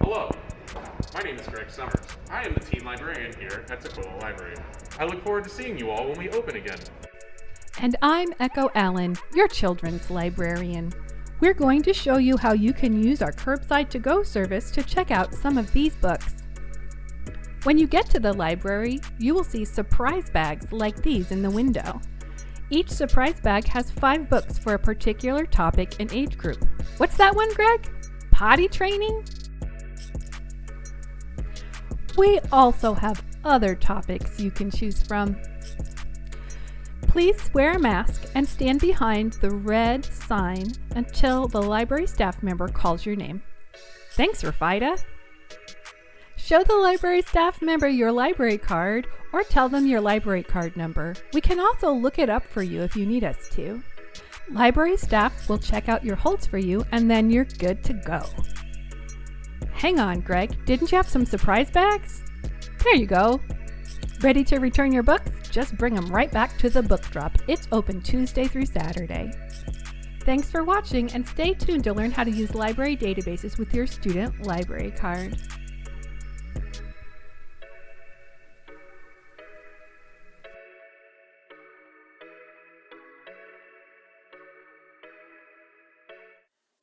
Hello, my name is Greg Summers. I am the teen librarian here at Tukwila Library. I look forward to seeing you all when we open again. And I'm Echo Allen, your children's librarian. We're going to show you how you can use our curbside to-go service to check out some of these books. When you get to the library, you will see surprise bags like these in the window. Each surprise bag has 5 books for a particular topic and age group. What's that one, Greg? Potty training? We also have other topics you can choose from. Please wear a mask and stand behind the red sign until the library staff member calls your name. Thanks, Rafida. Show the library staff member your library card or tell them your library card number. We can also look it up for you if you need us to. Library staff will check out your holds for you and then you're good to go. Hang on, Greg, didn't you have some surprise bags? There you go. Ready to return your books? Just bring them right back to the book drop. It's open Tuesday through Saturday. Thanks for watching and stay tuned to learn how to use library databases with your student library card.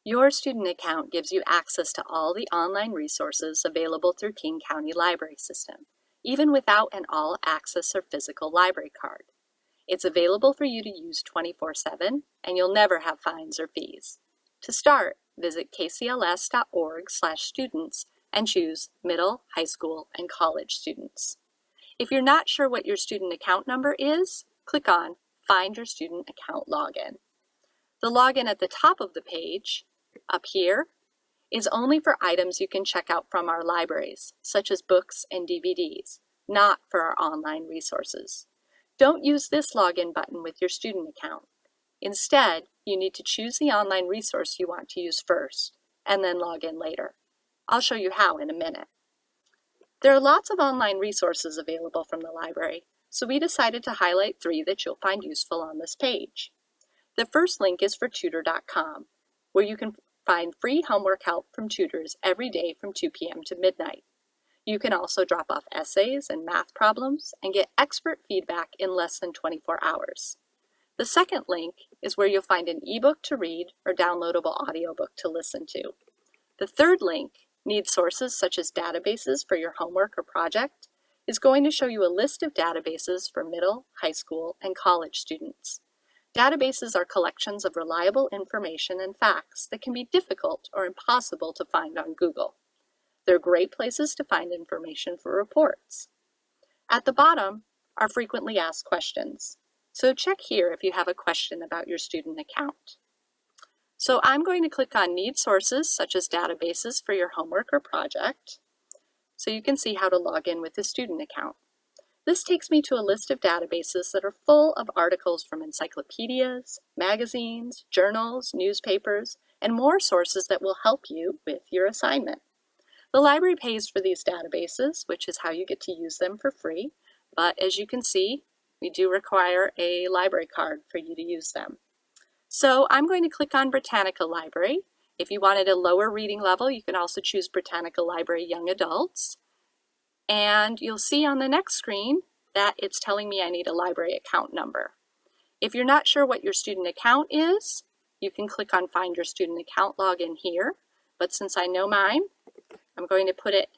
Your student account gives you access to all the online resources available through King County Library System, even without an all-access or physical library card. It's available for you to use 24/7, and you'll never have fines or fees. To start, visit kcls.org/students and choose middle, high school, and college students. If you're not sure what your student account number is, click on Find Your Student Account Login. The login at the top of the page, up here, is only for items you can check out from our libraries, such as books and DVDs, not for our online resources. Don't use this login button with your student account. Instead, you need to choose the online resource you want to use first, and then log in later. I'll show you how in a minute. There are lots of online resources available from the library, so we decided to highlight 3 that you'll find useful on this page. The first link is for tutor.com, where you can find free homework help from tutors every day from 2 p.m. to midnight. You can also drop off essays and math problems and get expert feedback in less than 24 hours. The second link is where you'll find an ebook to read or downloadable audiobook to listen to. The third link, Need Sources such as databases for your homework or project, is going to show you a list of databases for middle, high school, and college students. Databases are collections of reliable information and facts that can be difficult or impossible to find on Google. They're great places to find information for reports. At the bottom are frequently asked questions. So check here if you have a question about your student account. So I'm going to click on Need Sources, such as databases for your homework or project, so you can see how to log in with a student account. This takes me to a list of databases that are full of articles from encyclopedias, magazines, journals, newspapers, and more sources that will help you with your assignment. The library pays for these databases, which is how you get to use them for free, but as you can see, we do require a library card for you to use them. So I'm going to click on Britannica Library. If you wanted a lower reading level, you can also choose Britannica Library Young Adults. And you'll see on the next screen that it's telling me I need a library account number. If you're not sure what your student account is, you can click on Find Your Student Account Login here. But since I know mine, I'm going to put it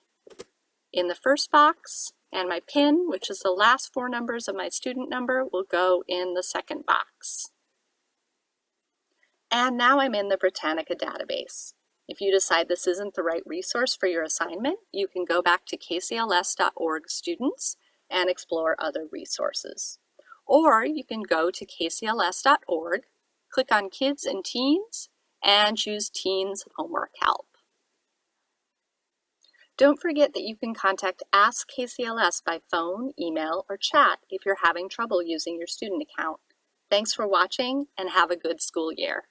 in the first box, and my PIN, which is the last 4 numbers of my student number, will go in the second box. And now I'm in the Britannica database. If you decide this isn't the right resource for your assignment, you can go back to kcls.org students and explore other resources. Or you can go to kcls.org, click on Kids and Teens, and choose Teens Homework Help. Don't forget that you can contact Ask KCLS by phone, email, or chat if you're having trouble using your student account. Thanks for watching and have a good school year.